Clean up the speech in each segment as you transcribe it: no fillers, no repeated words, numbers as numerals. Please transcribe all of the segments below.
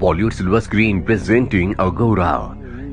Bollywood silver screen presenting अगोरा।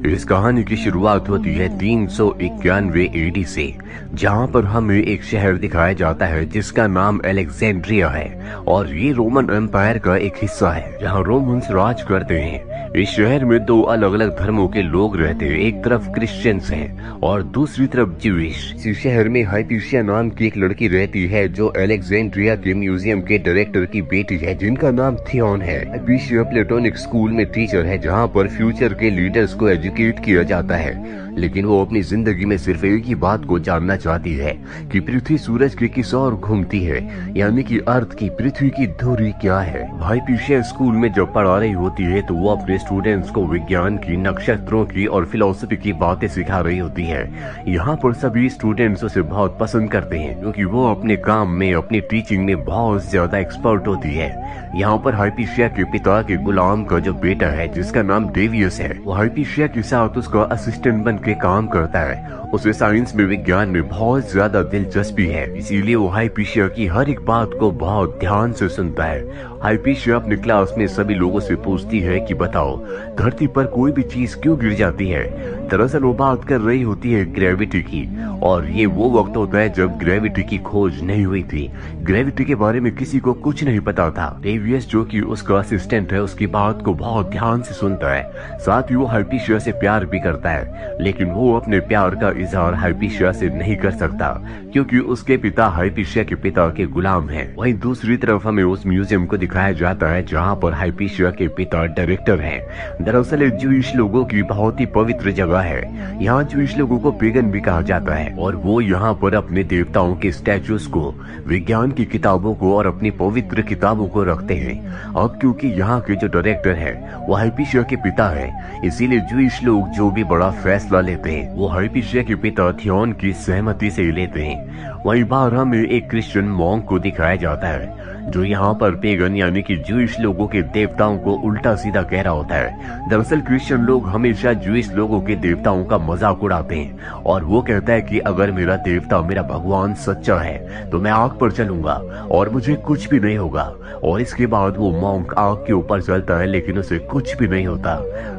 इस कहानी की शुरुआत होती है 391 एडी से, जहां पर हमें एक शहर दिखाया जाता है जिसका नाम अलेक्जेंड्रिया है और ये रोमन एम्पायर का एक हिस्सा है जहां रोमन्स राज करते हैं। इस शहर में दो अलग अलग धर्मों के लोग रहते हैं, एक तरफ क्रिश्चियंस हैं और दूसरी तरफ ज्यूइश। इस शहर में हाइपीशिया नाम की एक लड़की रहती है जो अलेक्जेंड्रिया के म्यूजियम के डायरेक्टर की बेटी है जिनका नाम थियोन है। हाइपीशिया प्लेटोनिक स्कूल में टीचर है जहाँ पर फ्यूचर के लीडर्स को एजुकेट किया जाता है, लेकिन वो अपनी जिंदगी में सिर्फ एक ही बात को जानना चाहती है कि पृथ्वी सूरज के किस ओर घूमती है, यानी कि अर्थ की पृथ्वी की धुरी क्या है। हाइपीशिया स्कूल में जब पढ़ा रही होती है तो वो अपने स्टूडेंट्स को विज्ञान की, नक्षत्रों की और फिलोसफी की बातें सिखा रही होती है। यहाँ पर सभी स्टूडेंट्स उसे बहुत पसंद करते हैं क्योंकि वो अपने काम में, अपनी टीचिंग में बहुत ज्यादा एक्सपर्ट होती है। यहाँ पर हाइपीशिया के पिता के गुलाम का जो बेटा है जिसका नाम डेवियस है, वो हाइपीशिया के साथ उसका असिस्टेंट बन के काम करता है। उसे साइंस में, विज्ञान में बहुत ज्यादा दिलचस्पी है, इसीलिए वो हाइपीशिया की हर एक बात को बहुत ध्यान से सुनता है। हाइपीशिया अपने क्लास में सभी लोगों से पूछती है कि बताओ धरती पर कोई भी चीज क्यों गिर जाती है। दरअसल वो बात कर रही होती है ग्रेविटी की, और ये वो वक्त होता है जब ग्रेविटी की खोज नहीं हुई थी। ग्रेविटी के बारे में किसी को कुछ नहीं पता था। डेवियस जो कि उसका असिस्टेंट है उसकी बात को बहुत ध्यान से सुनता है, साथ ही वो हाइपीशिया से प्यार भी करता है, लेकिन वो अपने प्यार का इजहार हाइपीशिया से नहीं कर सकता क्योंकि उसके पिता हाइपीशिया के पिता के गुलाम हैं। वहीं दूसरी तरफ हमें उस म्यूजियम को दिखाया जाता है जहाँ पर हाइपीशिया के पिता डायरेक्टर हैं। दरअसल ये ज्यूइश लोगों की बहुत ही पवित्र जगह है। यहाँ ज्यूइश लोगों को पेगन भी कहा जाता है और वो यहाँ पर अपने देवताओं के स्टैचूज को, विज्ञान की किताबों को और अपनी पवित्र किताबों को रखते हैं। अब क्योंकि यहाँ के जो डायरेक्टर है वो हाइपीशिया के पिता है, इसीलिए ज्यूइश लोग जो भी बड़ा फैसला लेते हैं वो हाइपीशिया के पिता थियोन की सहमति से लेते हैं। वहीं बाहर हमें एक क्रिश्चियन मॉन्क को दिखाया जाता है जो यहाँ पर पेगन यानी कि ज्यूइश लोगों के देवताओं को उल्टा सीधा कह रहा होता है। दरअसल क्रिश्चियन लोग हमेशा ज्यूइश लोगों के देवताओं का मजाक उड़ाते हैं और वो कहता है कि अगर मेरा देवता, मेरा भगवान सच्चा है तो मैं आग पर चलूंगा और मुझे कुछ भी नहीं होगा। और इसके बाद वो मॉन्क आग के ऊपर चलता है लेकिन उसे कुछ भी नहीं होता।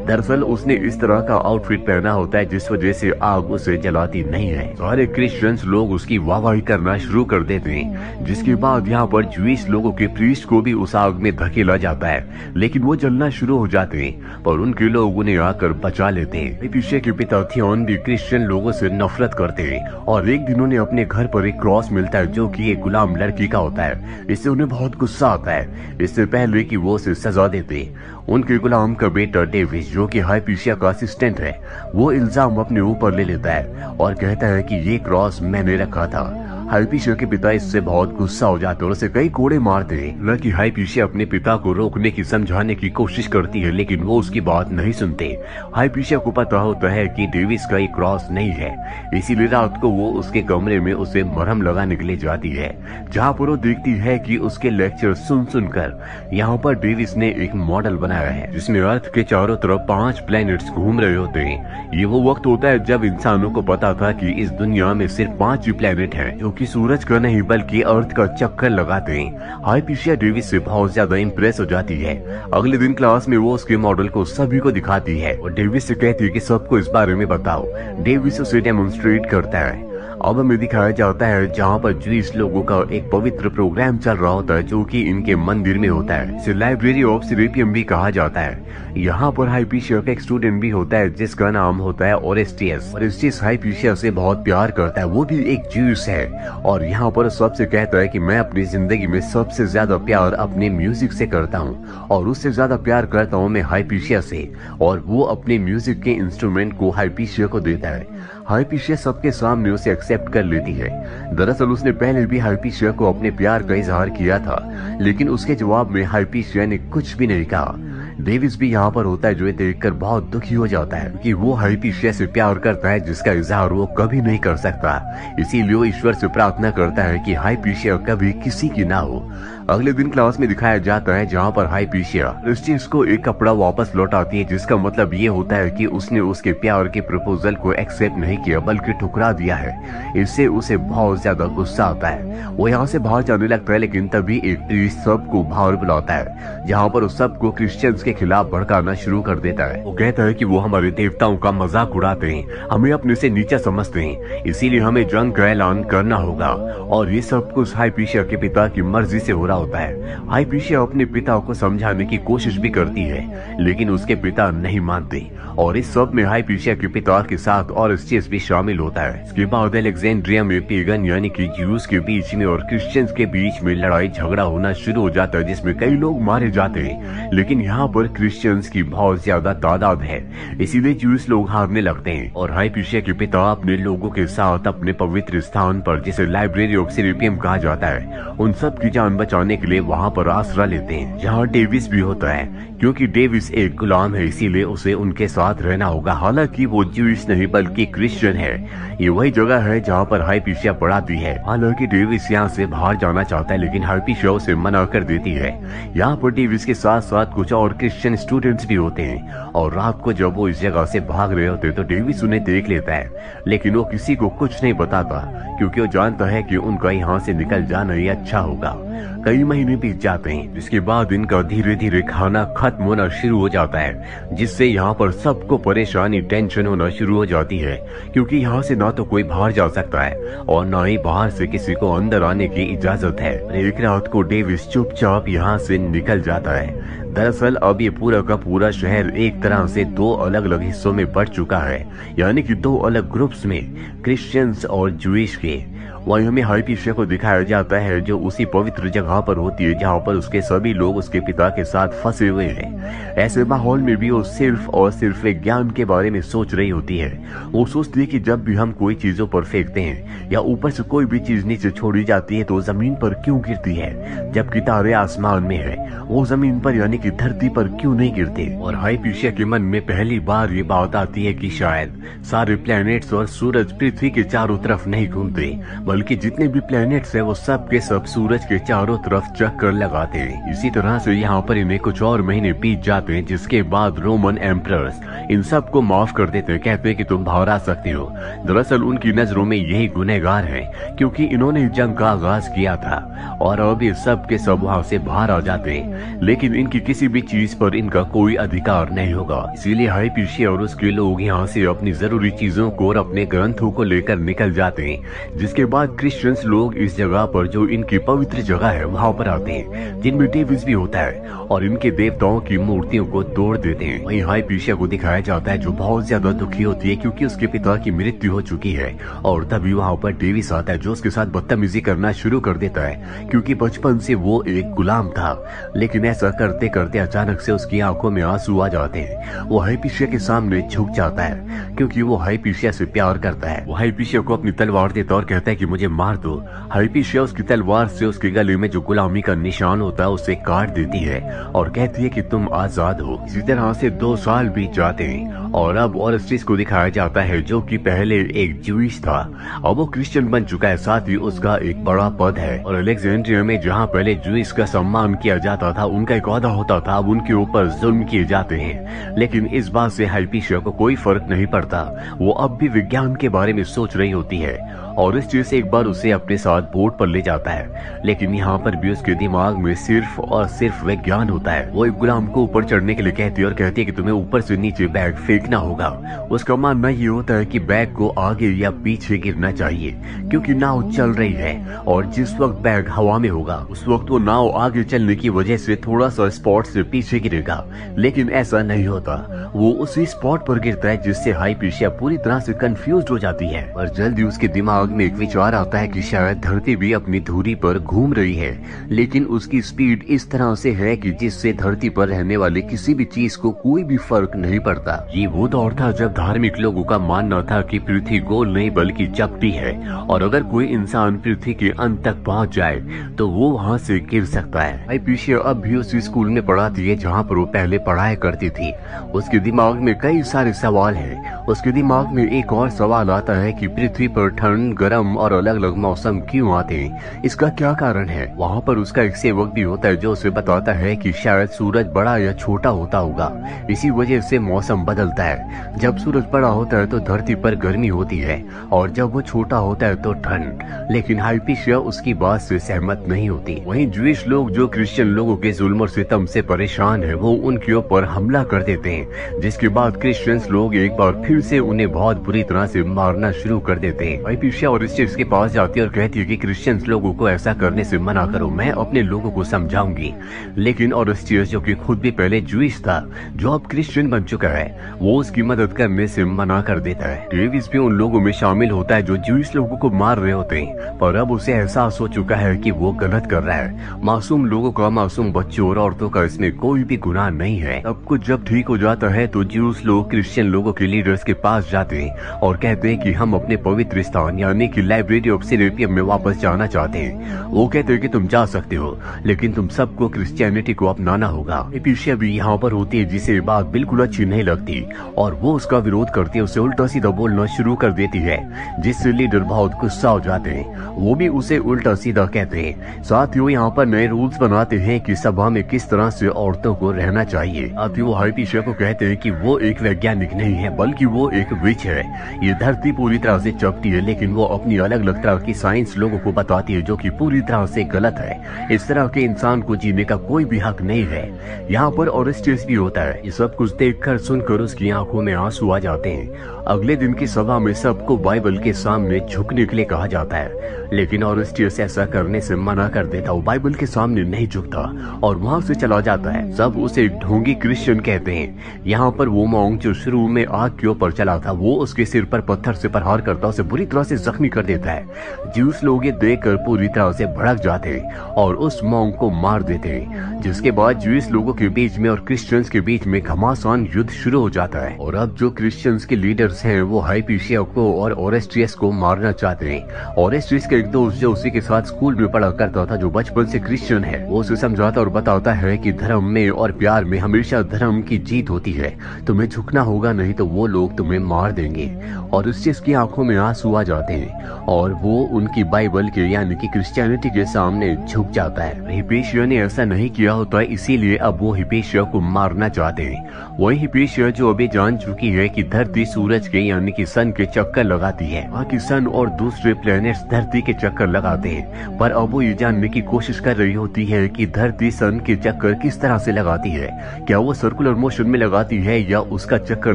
दरअसल उसने इस तरह का आउटफिट पहना होता है जिस वजह से आग उसे जलाती नहीं है। सारे क्रिश्चियंस लोग उसकी वाहवाही करना शुरू कर देते हैं, जिसके बाद यहाँ पर ज्यूइश लोगों के प्रीस्ट को भी उस आग में धकेला जाता है, लेकिन वो जलना शुरू हो जाते हैं पर उनके लोग उन्हें आकर बचा लेते हैं। हाइपीशिया के पिता थियोन भी क्रिश्चियन लोगों से नफरत करते हैं और एक दिन उन्हें अपने घर पर एक क्रॉस मिलता है जो कि एक गुलाम लड़की का होता है। इससे उन्हें बहुत गुस्सा आता है। इससे पहले कि वो उसे सजा देते, उनके गुलाम का बेटा डेविस जो कि हाइपीशिया का असिस्टेंट है, वो इल्जाम अपने ऊपर ले लेता है और कहता है कि ये क्रॉस मैंने रखा था। हाइपीशिया के पिता इससे बहुत गुस्सा हो जाते और उसे कई कोड़े मारते हैं। लड़की हाइपीशिया अपने पिता को रोकने की, समझाने की कोशिश करती है लेकिन वो उसकी बात नहीं सुनते। हाइपीशिया को पता होता है कि डेविस का एक क्रॉस नहीं है, इसीलिए रात को वो उसके कमरे में उसे मरहम लगाने के लिए जाती है, जहाँ पर वो देखती है कि उसके लेक्चर सुन सुनकर यहाँ पर डेविस ने एक मॉडल बनाया है जिसमें अर्थ के चारों तरफ 5 प्लैनेट्स घूम रहे होते हैं। ये वो वक्त होता है जब इंसानों को पता था कि इस दुनिया में सिर्फ 5 ही प्लैनेट हैं कि सूरज का नहीं बल्कि अर्थ का चक्कर लगाते हैं। हाइपीशिया डेविस से बहुत ज्यादा इंप्रेस हो जाती है। अगले दिन क्लास में वो उसके मॉडल को सभी को दिखाती है और डेविस से कहती है कि सबको इस बारे में बताओ। डेविस उसे डेमोन्स्ट्रेट करता है। अब हमें दिखाया जाता है जहाँ पर ज्यूइश लोगों का एक पवित्र प्रोग्राम चल रहा होता है जो कि इनके मंदिर में होता है। इसे लाइब्रेरी ऑफ सेरेपियम भी कहा जाता है। यहाँ पर हाइपीशिया का एक स्टूडेंट भी होता है जिसका नाम होता है ओरेस्टियस। ओरेस्टियस हाइपीशिया से बहुत प्यार करता है, वो भी एक ज्यूस है और यहाँ पर सबसे कहता है कि मैं अपनी जिंदगी में सबसे ज्यादा प्यार अपने म्यूजिक से करता हूँ और उससे ज्यादा प्यार करता हूँ मैं हाइपीशिया से, और वो अपने म्यूजिक के इंस्ट्रूमेंट को हाइपीशिया को देता है। हाइपीशिया सबके सामने उसे एक्सेप्ट कर लेती है। दरअसल उसने पहले भी हाइपीशिया को अपने प्यार का इजहार किया था, लेकिन उसके जवाब में हाइपीशिया ने कुछ भी नहीं कहा। डेविस भी यहाँ पर होता है जो ये देखकर बहुत दुखी हो जाता है कि वो हाइपीशिया से प्यार करता है जिसका इजहार वो कभी नहीं कर सकता। इसीलिए वो ईश्वर से प्रार्थना करता है कि हाइपीशिया कभी किसी की ना हो। अगले दिन क्लास में दिखाया जाता है जहाँ पर हाइपीशिया क्रिस्टियंस को एक कपड़ा वापस लौटाती है, जिसका मतलब ये होता है कि उसने उसके प्यार के प्रपोजल को एक्सेप्ट नहीं किया बल्कि ठुकरा दिया है। इससे उसे बहुत ज्यादा गुस्सा आता है। वो यहाँ से बाहर जाने लगता है, लेकिन तभी एक प्रीस्ट सबको बाहर बुलाता है, जहाँ पर उस सबको क्रिश्चियंस के खिलाफ भड़काना शुरू कर देता है। वो कहता है कि वो हमारे देवताओं का मजाक उड़ाते हैं, हमें अपने से नीचा समझते हैं, इसीलिए हमें जंग का ऐलान करना होगा। और ये सब कुछ हाइपीशिया के पिता की मर्जी से हो रहा होता है। हाइपीशिया अपने पिता को समझाने की कोशिश भी करती है, लेकिन उसके पिता नहीं मानते और इस सब में हाइपीशिया के पिता के साथ ऑरेस्टियस भी शामिल होता है। इसके बाद अलेक्जेंड्रिया में पेगन यानी कि ज्यूज के बीच में और क्रिश्चियंस के बीच में लड़ाई झगड़ा होना शुरू हो जाता है, जिसमें कई लोग मारे जाते हैं। लेकिन यहाँ पर क्रिश्चियंस की बहुत ज्यादा तादाद है, इसीलिए ज्यूज लोग हारने लगते हैं और हाइपीशिया के पिता अपने लोगों के साथ अपने पवित्र स्थान पर, जिसे लाइब्रेरी ऑफ सेरेपियम कहा जाता है, उन सब की जान बचाने के लिए वहाँ पर आसरा लेते हैं, जहाँ डेविस भी होता है। क्योंकि डेविस एक गुलाम है, इसीलिए उसे उनके साथ रहना होगा। हालांकि वो ज्यूइश नहीं बल्कि क्रिश्चियन है। ये वही जगह है जहाँ पर हाइपीशिया पढ़ाती है। हालांकि डेविस यहाँ से बाहर जाना चाहता है, लेकिन हाइपीशिया उसे मना कर देती है। यहाँ पर डेविस के साथ साथ कुछ और क्रिश्चियन स्टूडेंट्स भी होते हैं और रात को जब वो इस जगह से भाग रहे होते तो डेविस उन्हें देख लेता है, लेकिन वो किसी को कुछ नहीं बताता, क्योंकि वो जानता है कि उनका यहाँ से निकल जाना ही अच्छा होगा। कई महीने बीत जाते हैं, जिसके बाद इनका धीरे धीरे खाना खत्म होना शुरू हो जाता है, जिससे यहाँ पर सबको परेशानी टेंशन होना शुरू हो जाती है, क्योंकि यहाँ से ना तो कोई बाहर जा सकता है और ना ही बाहर से किसी को अंदर आने की इजाजत है। एक रात को डेविस चुपचाप यहाँ से निकल जाता है। दरअसल अब ये पूरा का पूरा शहर एक तरह से दो अलग अलग हिस्सों में बढ़ चुका है, यानी कि दो अलग ग्रुप्स में, क्रिश्चियंस और ज्यूइश के। वहीं हमें हाइपीशिया को दिखाया जाता है जो उसी पवित्र जगह पर होती है जहाँ पर उसके सभी लोग उसके पिता के साथ फंसे हुए हैं। ऐसे माहौल में भी वो सिर्फ और सिर्फ एक ज्ञान के बारे में सोच रही होती है। वो सोचती है कि जब भी हम कोई चीजों पर फेंकते हैं या ऊपर से कोई भी चीज नीचे छोड़ी जाती है तो जमीन पर क्यों गिरती है, जबकि तारे आसमान में है, वो जमीन पर यानी कि धरती पर क्यों नहीं गिरते। और हाइपीशिया के मन में पहली बार ये बात आती है कि शायद सारे प्लैनेट्स और सूरज पृथ्वी के चारों तरफ नहीं घूमते, बल्कि जितने भी प्लैनेट्स हैं वो सब के सब सूरज के चारों तरफ चक्कर लगाते हैं। इसी तरह से यहाँ पर इन्हें कुछ और महीने बीत जाते हैं, जिसके बाद रोमन एम्परर्स इन सब को माफ कर देते हैं, कहते हैं कि तुम बाहर आ सकते हो। दरअसल उनकी नजरों में यही गुनहगार हैं, क्योंकि इन्होंने जंग का आगाज किया था और अब ये सब के सब वहाँ से बाहर आ जाते हैं, लेकिन इनकी किसी भी चीज पर इनका कोई अधिकार नहीं होगा। इसीलिए हाइपीशिया और उसके लोग यहाँ से अपनी जरूरी चीजों को और अपने ग्रंथों को लेकर निकल जाते हैं। जिसके बाद क्रिश्चियंस लोग इस जगह पर, जो इनकी पवित्र जगह है, वहाँ पर आते हैं, जिनमें डेविस भी होता है, और इनके देवताओं की मूर्तियों को तोड़ देते हैं। वहीं हाइपीशिया को दिखाया जाता है जो बहुत ज्यादा दुखी होती है, क्योंकि उसके पिता की मृत्यु हो चुकी है। और तभी वहाँ पर डेविस आता है जो उसके साथ बदतमीजी करना शुरू कर देता है, क्योंकि बचपन से वो एक गुलाम था। लेकिन ऐसा करते करते अचानक से उसकी आंखों में आंसू आ जाते हैं। वो हाइपीशिया के सामने झुक जाता है, क्योंकि वो हाइपीशिया से प्यार करता है। वो हाइपीशिया को अपनी तलवार देता और कहता है कि मुझे मार दो। हाइपीशिया उसकी तलवार से उसके गले में जो गुलामी का निशान होता है उसे काट देती है और कहती है कि तुम आजाद हो। इसी तरह से 2 साल बीत जाते हैं और अब ऑरेस्टिस को दिखाया जाता है जो कि पहले एक ज्यूइश था, अब वो क्रिश्चियन बन चुका है, साथ ही उसका एक बड़ा पद है। और अलेक्जेंड्रिया में जहाँ पहले ज्यूइश का सम्मान किया जाता था, उनका एक वादा होता था, अब उनके ऊपर जुल्म किए जाते हैं। लेकिन इस बात से हाइपीशिया को कोई फर्क नहीं पड़ता, वो अब भी विज्ञान के बारे में सोच रही होती है और इस चीज से एक बार उसे अपने साथ बोट पर ले जाता है। लेकिन यहाँ पर भी उसके दिमाग में सिर्फ और सिर्फ विज्ञान होता है। वो एक गुलाम को ऊपर चढ़ने के लिए कहती है और कहती है कि तुम्हें ऊपर से नीचे बैग फेंकना होगा। उसका मानना ये होता है कि बैग को आगे या पीछे गिरना चाहिए, क्योंकि नाव चल रही है और जिस वक्त बैग हवा में होगा उस वक्त वो नाव आगे चलने की वजह से थोड़ा सा स्पॉट से पीछे गिरेगा। लेकिन ऐसा नहीं होता, वो उसी स्पॉट पर गिरता है, जिससे हाइपीशिया पूरी तरह से कंफ्यूज हो जाती है। और जल्दी उसके दिमाग में एक विचार आता है कि शायद धरती भी अपनी धुरी पर घूम रही है, लेकिन उसकी स्पीड इस तरह से है कि जिससे धरती पर रहने वाले किसी भी चीज को कोई भी फर्क नहीं पड़ता। ये वो दौर था जब धार्मिक लोगों का मानना था कि पृथ्वी गोल नहीं बल्कि चपटी है और अगर कोई इंसान पृथ्वी के अंत तक पहुंच जाए तो वो वहाँ से गिर सकता है। हाइपीशिया अब भी उसी स्कूल में पढ़ाती है जहाँ पर वो पहले पढ़ाया करती थी। उसके दिमाग में कई सारे सवाल हैं। उसके दिमाग में एक और सवाल आता है कि पृथ्वी पर ठंड, गर्म और अलग अलग मौसम क्यों आते हैं, इसका क्या कारण है। वहाँ पर उसका एक सेवक भी होता है जो उसे बताता है कि शायद सूरज बड़ा या छोटा होता होगा, इसी वजह से मौसम बदलता है। जब सूरज बड़ा होता है तो धरती पर गर्मी होती है और जब वो छोटा होता है तो ठंड। लेकिन हाइपेशिया उसकी बात से सहमत नहीं होती। वहीं ज्यूइश लोग जो क्रिश्चियन लोगों के जुल्म और सितम से परेशान है, वो उनके ऊपर हमला कर देते हैं, जिसके बाद क्रिश्चियंस लोग एक बार फिर से उन्हें बहुत बुरी तरह से मारना शुरू कर देते हैं। हाइपेशिया ओरेस्टियस के पास जाती है और कहती है कि क्रिश्चियंस लोगों को ऐसा करने से मना करो, मैं अपने लोगों को समझाऊंगी। लेकिन ओरेस्टियस, जो कि खुद भी पहले ज्यूइश था, जो अब क्रिश्चियन बन चुका है, वो उसकी मदद करने से मना कर देता है। डेविस भी उन लोगों में शामिल होता है जो ज्यूइश लोगों को मार रहे होते हैं, पर अब उसे एहसास हो चुका है कि वो गलत कर रहा है। मासूम लोगों का, मासूम बच्चों और औरतों का इसमें कोई भी गुनाह नहीं है। अब कुछ जब ठीक हो जाता है तो ज्यूस लोग क्रिश्चियन लोगों के लीडर्स के पास जाते हैं और कहते हैं कि हम अपने पवित्र स्थान यानी कि लाइब्रेरी ऑफ सेरेपियम में वापस जाना चाहते हैं। वो कहते हैं कि तुम जा सकते हो, लेकिन तुम सबको क्रिश्चियनिटी को अपनाना होगा। हाइपेशिया भी यहाँ पर होती है, जिसे ये बात बिल्कुल अच्छी नहीं लगती और वो उसका विरोध करती है, उसे उल्टा सीधा बोलना शुरू कर देती है, जिससे लीडर बहुत गुस्सा हो जाते हैं। वो भी उसे उल्टा सीधा कहते हैं। साथ ही वो यहाँ पर नए रूल्स बनाते हैं कि सभा में किस तरह से औरतों को रहना चाहिए। साथ ही वो हाइपेशिया को कहते हैं कि वो एक वैज्ञानिक नहीं है, बल्कि वो एक विच है। ये धरती पूरी तरह से चपटी है, लेकिन वो अपनी अलग अलग तरह की साइंस लोगों को बताती है, जो कि पूरी तरह से गलत है। इस तरह के इंसान को जीने का कोई भी हक नहीं है। यहाँ पर ओरेस्टियस भी होता है। ये सब कुछ देखकर सुनकर उसकी आंखों में आंसू आ जाते हैं। अगले दिन की सभा में सबको बाइबल के सामने झुकने के लिए कहा जाता है, लेकिन ओरेस्टियस ऐसा करने से मना कर देता। वो बाइबल के सामने नहीं झुकता और वहाँ से चला जाता है। सब उसे ढोंगी क्रिश्चियन कहते हैं। यहाँ पर वो मॉन्क जो शुरू में आग के ऊपर चला था, वो उसके सिर पर पत्थर से प्रहार करता, उसे बुरी तरह से जख्मी कर देता है। ज्यूस लोग ये देखकर पूरी तरह से भड़क जाते हैं और उस मॉन्क को मार देते हैं, जिसके बाद ज्यूस लोगों के बीच में और क्रिश्चियंस के बीच में घमासान युद्ध शुरू हो जाता है। और अब जो क्रिश्चियंस के लीडर्स हैं, वो हाइपेशिया को और ओरेस्टियस को मारना चाहते हैं। ओरेस्टियस का एक दोस्त जो उसी के साथ स्कूल में पढ़ा करता था, जो बचपन से क्रिश्चियन है, वो उसे समझाता और बताता है कि धर्म में और प्यार में हमेशा धर्म की जीत होती है। तुम्हें झुकना होगा, नहीं तो वो लोग तुम्हें मार देंगे। और ओरेस्टियस की आंखों में आंसू आ जाते हैं और वो उनकी बाइबल के यानी कि क्रिश्चियनिटी के सामने झुक जाता है। हिपेशिया ने ऐसा नहीं किया होता, इसीलिए अब वो हिपेशिया को मारना चाहते हैं। वही हिपेशिया जो अभी जान चुकी है कि धरती सूरज के यानी कि सन के चक्कर लगाती है, बाकी सन और दूसरे प्लैनेट्स धरती के चक्कर लगाते हैं। पर अब वो ये जानने की कोशिश कर रही होती है कि धरती सन के चक्कर किस तरह से लगाती है। क्या वो सर्कुलर मोशन में लगाती है या उसका चक्कर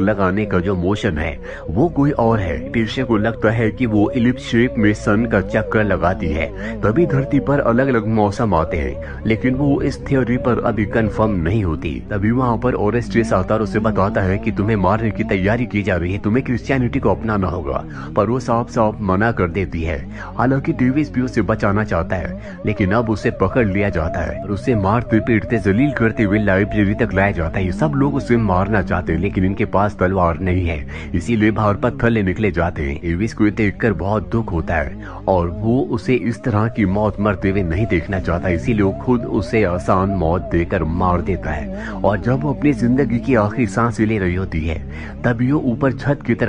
लगाने का जो मोशन है वो कोई और है। हिपेशिया को लगता है कि वो इलिप्स शेप में सन का चक्कर लगाती है, तभी धरती पर अलग अलग मौसम आते हैं। लेकिन वो इस थ्योरी पर अभी कंफर्म नहीं होती। तभी वहाँ पर ओरेस्टियस आता और उसे बताता है कि तुम्हें मारने की तैयारी की जा रही है, तुम्हें क्रिश्चियनिटी को अपनाना होगा। पर वो साफ साफ मना कर देती है। हालांकि डेविस भी उसे बचाना चाहता है, लेकिन अब उसे पकड़ लिया जाता है और उसे मारते पीटते जलील करते हुए लाइब्रेरी तक लाया जाता है। ये सब लोग उसे मारना चाहते हैं, लेकिन इनके पास तलवार नहीं है, इसीलिए बाहर पत्थर ले निकले जाते हैं। डेविस को देखकर बहुत दुख होता है और वो उसे इस तरह की मौत मरते हुए नहीं देखना चाहता, इसीलिए वो खुद उसे आसान मौत देकर मार देता है। और जब वो अपनी जिंदगी की आखिरी सांसें ले रही होती है, तभी वो ऊपर छत की तरफ